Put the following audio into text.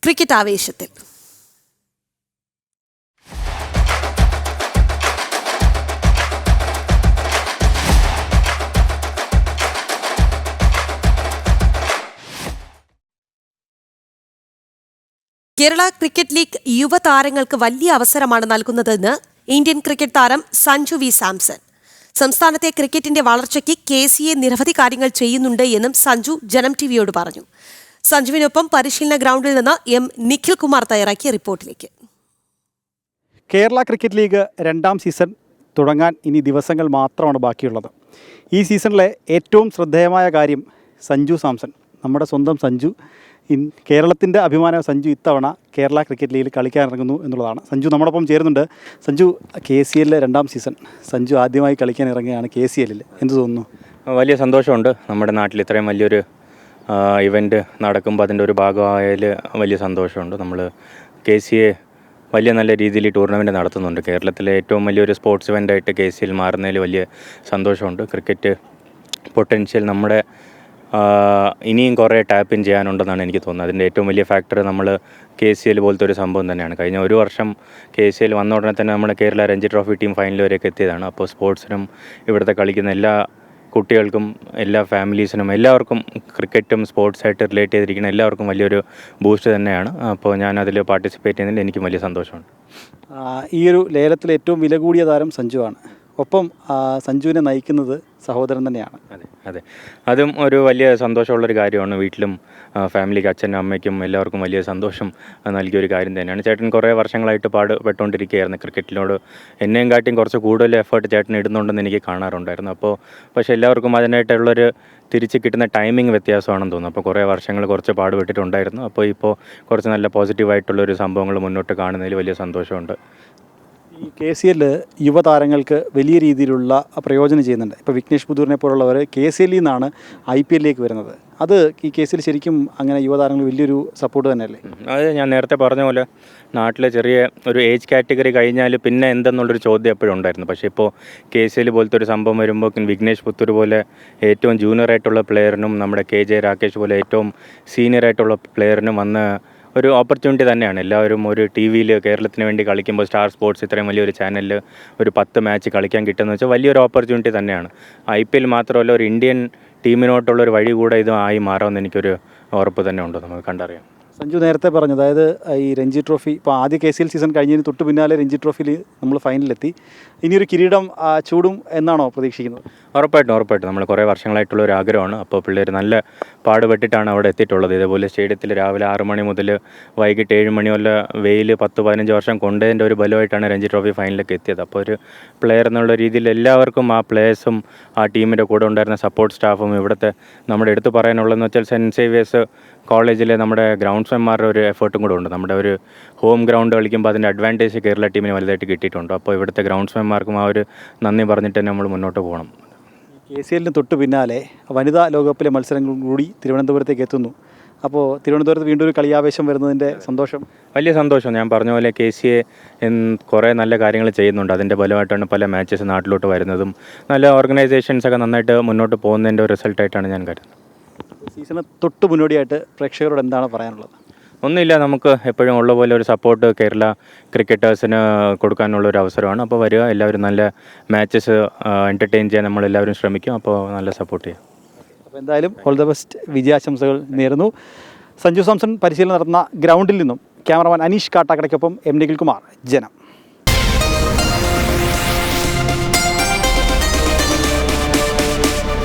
Cricket ആവേശത്തിൽ. Kerala cricket league യുവതാരങ്ങൾക്ക് വലിയ അവസരമാണ് നൽകുന്നതെന്ന് ഇന്ത്യൻ ക്രിക്കറ്റ് താരം സഞ്ജു വി സാംസൺ. സംസ്ഥാനത്തെ ക്രിക്കറ്റിന്റെ വളർച്ചയ്ക്ക് KCA നിരവധി കാര്യങ്ങൾ ചെയ്യുന്നുണ്ട് എന്നും സഞ്ജു ജനം ടിവിയോട് പറഞ്ഞു. സഞ്ജുവിനൊപ്പം പരിശീലന ഗ്രൗണ്ടിൽ നിന്ന് നിഖിൽ കുമാർ തയ്യാറാക്കിയ റിപ്പോർട്ടിലേക്ക്. കേരള ക്രിക്കറ്റ് ലീഗ് 2ാം സീസൺ തുടങ്ങാൻ ഇനി ദിവസങ്ങൾ മാത്രമാണ് ബാക്കിയുള്ളത്. ഈ സീസണിലെ ഏറ്റവും ശ്രദ്ധേയമായ കാര്യം സഞ്ജു സാംസൺ, നമ്മുടെ സ്വന്തം സഞ്ജു, കേരളത്തിൻ്റെ അഭിമാന സഞ്ജു ഇത്തവണ കേരള ക്രിക്കറ്റ് ലീഗിൽ കളിക്കാനിറങ്ങുന്നു എന്നുള്ളതാണ്. സഞ്ജു നമ്മോടൊപ്പം ചേരുന്നുണ്ട്. സഞ്ജു, KCL 2ാം സീസൺ സഞ്ജു ആദ്യമായി കളിക്കാൻ ഇറങ്ങുകയാണ് KCL. എന്ത് തോന്നുന്നു? വലിയ സന്തോഷമുണ്ട്. നമ്മുടെ നാട്ടിൽ ഇത്രയും വലിയൊരു ഇവൻറ്റ് നടക്കുമ്പോൾ അതിൻ്റെ ഒരു ഭാഗമായാൽ വലിയ സന്തോഷമുണ്ട്. നമ്മൾ KCA വലിയ നല്ല രീതിയിൽ ടൂർണമെൻറ്റ് നടത്തുന്നുണ്ട്. കേരളത്തിലെ ഏറ്റവും വലിയൊരു സ്പോർട്സ് ഇവൻ്റായിട്ട് KCL മാറുന്നതിൽ വലിയ സന്തോഷമുണ്ട്. ക്രിക്കറ്റ് പൊട്ടൻഷ്യൽ നമ്മുടെ ഇനിയും കുറേ ടാപ്പ് ഇൻ ചെയ്യാനുണ്ടെന്നാണ് എനിക്ക് തോന്നുന്നത്. അതിൻ്റെ ഏറ്റവും വലിയ ഫാക്ടർ നമ്മൾ KCL പോലത്തെ ഒരു സംഭവം തന്നെയാണ്. കഴിഞ്ഞ ഒരു വർഷം KCL വന്ന ഉടനെ തന്നെ നമ്മുടെ Kerala Ranji trophy team final വരെയൊക്കെ എത്തിയതാണ്. അപ്പോൾ സ്പോർട്സിനും ഇവിടുത്തെ കളിക്കുന്ന എല്ലാ കുട്ടികൾക്കും എല്ലാ ഫാമിലീസിനും എല്ലാവർക്കും ക്രിക്കറ്റും സ്പോർട്സായിട്ട് റിലേറ്റ് ചെയ്തിരിക്കുന്ന എല്ലാവർക്കും വലിയൊരു ബൂസ്റ്റ് തന്നെയാണ്. അപ്പോൾ ഞാൻ അതിൽ പാർട്ടിസിപ്പേറ്റ് ചെയ്യുന്നതിൽ എനിക്കും വലിയ സന്തോഷമുണ്ട്. ഈ ഒരു ലേലത്തിൽ ഏറ്റവും വില കൂടിയ താരം സഞ്ജുവാണ്. ഒപ്പം സഞ്ജുവിനെ നയിക്കുന്നത് സഹോദരൻ തന്നെയാണ്. അതെ, അതും ഒരു വലിയ സന്തോഷമുള്ളൊരു കാര്യമാണ്. വീട്ടിലും ഫാമിലിക്ക്, അച്ഛനും അമ്മയ്ക്കും എല്ലാവർക്കും വലിയ സന്തോഷം നൽകിയൊരു കാര്യം തന്നെയാണ്. ചേട്ടൻ കുറേ വർഷങ്ങളായിട്ട് പാടുപെട്ടുകൊണ്ടിരിക്കുകയായിരുന്നു ക്രിക്കറ്റിനോട്. എന്നെയും കാട്ടിയും കുറച്ച് കൂടുതൽ എഫേർട്ട് ചേട്ടൻ ഇടുന്നുണ്ടെന്ന് എനിക്ക് കാണാറുണ്ടായിരുന്നു. പക്ഷേ എല്ലാവർക്കും അതിനായിട്ടുള്ളൊരു തിരിച്ച് കിട്ടുന്ന ടൈമിംഗ് വ്യത്യാസമാണെന്ന് തോന്നുന്നു. അപ്പോൾ കുറേ വർഷങ്ങൾ കുറച്ച് പാടുപെട്ടിട്ടുണ്ടായിരുന്നു. ഇപ്പോൾ കുറച്ച് നല്ല പോസിറ്റീവായിട്ടുള്ളൊരു സംഭവങ്ങൾ മുന്നോട്ട് കാണുന്നതിൽ വലിയ സന്തോഷമുണ്ട്. ഈ KCL യുവതാരങ്ങൾക്ക് വലിയ രീതിയിലുള്ള പ്രയോജനം ചെയ്യുന്നുണ്ട്. ഇപ്പോൾ വിഘ്നേഷ് പുതൂരിനെ പോലുള്ളവർ KCL നിന്നാണ് IPL വരുന്നത്. അത് ഈ കേസിൽ ശരിക്കും അങ്ങനെ യുവതാരങ്ങൾ വലിയൊരു സപ്പോർട്ട് തന്നെയല്ലേ? അത് ഞാൻ നേരത്തെ പറഞ്ഞ പോലെ നാട്ടിലെ ചെറിയ ഒരു ഏജ് കാറ്റഗറി കഴിഞ്ഞാൽ പിന്നെ എന്തെന്നുള്ളൊരു ചോദ്യം എപ്പോഴും ഉണ്ടായിരുന്നു. പക്ഷേ ഇപ്പോൾ KCL പോലത്തെ ഒരു സംഭവം വരുമ്പോൾ വിഘ്നേഷ് പുത്തൂർ പോലെ ഏറ്റവും ജൂനിയറായിട്ടുള്ള പ്ലെയറിനും നമ്മുടെ KJ രാകേഷ് പോലെ ഏറ്റവും സീനിയറായിട്ടുള്ള പ്ലെയറിനും വന്ന ഒരു ഓപ്പർച്യൂണിറ്റി തന്നെയാണ്. എല്ലാവരും ഒരു TV കേരളത്തിന് വേണ്ടി കളിക്കുമ്പോൾ സ്റ്റാർ സ്പോർട്സ് ഇത്രയും വലിയൊരു ചാനലിൽ ഒരു 10 മാച്ച് കളിക്കാൻ കിട്ടുമെന്ന് വെച്ചാൽ വലിയൊരു ഓപ്പർച്യൂണിറ്റി തന്നെയാണ്. IPL മാത്രമല്ല, ഒരു ഇന്ത്യൻ ടീമിനോട്ടുള്ളൊരു വഴി കൂടെ ഇത് ആയി മാറുമെന്ന് എനിക്കൊരു ഉറപ്പ് തന്നെ ഉണ്ട്. നമുക്ക് കണ്ടറിയാം. സഞ്ജു നേരത്തെ പറഞ്ഞു, അതായത് ഈ രഞ്ജി ട്രോഫി ഇപ്പോൾ ആദ്യ KCL സീസൺ കഴിഞ്ഞതിന് തൊട്ട് പിന്നാലെ രഞ്ജി ട്രോഫിയിൽ നമ്മൾ ഫൈനലിലെത്തി. ഇനിയൊരു കിരീടം ചൂടും എന്നാണോ പ്രതീക്ഷിക്കുന്നത്? ഉറപ്പായിട്ടും നമ്മൾ കുറേ വർഷങ്ങളായിട്ടുള്ള ഒരു ആഗ്രഹമാണ്. അപ്പോൾ പിള്ളേർ നല്ല പാടുപെട്ടിട്ടാണ് അവിടെ എത്തിയിട്ടുള്ളത്. ഇതേപോലെ സ്റ്റേഡിയത്തിൽ രാവിലെ 6 മണി മുതൽ വൈകിട്ട് 7 മണി വരെ വെയിൽ 10-15 വർഷം കൊണ്ടതിൻ്റെ ഒരു ബലമായിട്ടാണ് രഞ്ജി ട്രോഫി ഫൈനലിലേക്ക് എത്തിയത്. അപ്പോൾ ഒരു പ്ലെയർ എന്നുള്ള രീതിയിൽ എല്ലാവർക്കും ആ പ്ലേയേഴ്സും ആ ടീമിൻ്റെ കൂടെ ഉണ്ടായിരുന്ന സപ്പോർട്ട് സ്റ്റാഫും ഇവിടുത്തെ നമ്മുടെ എടുത്ത് പറയാനുള്ളതെന്ന് വെച്ചാൽ സെൻറ്റ് സേവിയേഴ്സ് കോളേജിലെ നമ്മുടെ ഗ്രൗണ്ട്സ്മാൻമാരുടെ ഒരു എഫേർട്ടും കൂടെ ഉണ്ട്. നമ്മുടെ ഒരു ഹോം ഗ്രൗണ്ട് കളിക്കുമ്പോൾ അതിൻ്റെ അഡ്വാൻറ്റേജ് കേരള ടീമിന് വലുതായിട്ട് കിട്ടിയിട്ടുണ്ട്. അപ്പോൾ ഇവിടുത്തെ ഗ്രൗണ്ട്സ്മാൻമാർക്കും ആ ഒരു നന്ദി പറഞ്ഞിട്ട് തന്നെ നമ്മൾ മുന്നോട്ട് പോകണം. KCL തൊട്ട് പിന്നാലെ വനിതാ ലോകകപ്പിലെ മത്സരങ്ങൾ കൂടി തിരുവനന്തപുരത്തേക്ക് എത്തുന്നു. അപ്പോൾ തിരുവനന്തപുരത്ത് വീണ്ടും ഒരു കളിയാവേശം വരുന്നതിൻ്റെ സന്തോഷം, വലിയ സന്തോഷം. ഞാൻ പറഞ്ഞ പോലെ KCA കുറേ നല്ല കാര്യങ്ങൾ ചെയ്യുന്നുണ്ട്. അതിൻ്റെ ഫലമായിട്ടാണ് പല മാച്ചസ് നാട്ടിലോട്ട് വരുന്നതും നല്ല ഓർഗനൈസേഷൻസൊക്കെ നന്നായിട്ട് മുന്നോട്ട് പോകുന്നതിൻ്റെ ഒരു റിസൾട്ടായിട്ടാണ് ഞാൻ കരുതുന്നത്. സീസണ് തൊട്ട് മുന്നോടിയായിട്ട് പ്രേക്ഷകരോട് എന്താണ് പറയാനുള്ളത്? ഒന്നുമില്ല, നമുക്ക് എപ്പോഴും ഉള്ള പോലെ ഒരു സപ്പോർട്ട് കേരള ക്രിക്കറ്റേഴ്സിന് കൊടുക്കാനുള്ളൊരു അവസരമാണ്. അപ്പോൾ വരിക, എല്ലാവരും നല്ല മാച്ചസ് എൻ്റർടൈൻ ചെയ്യാൻ നമ്മളെല്ലാവരും ശ്രമിക്കും. അപ്പോൾ നല്ല സപ്പോർട്ട് ചെയ്യാം. അപ്പോൾ എന്തായാലും ഓൾ ദ ബെസ്റ്റ്, വിജയാശംസകൾ നേരുന്നു. സഞ്ജു സാംസൺ പരിശീലനം നടത്തുന്ന ഗ്രൗണ്ടിൽ നിന്നും ക്യാമറമാൻ അനീഷ് കാട്ടാക്കടയ്ക്കൊപ്പം നിഖിൽ കുമാർ, ജനം.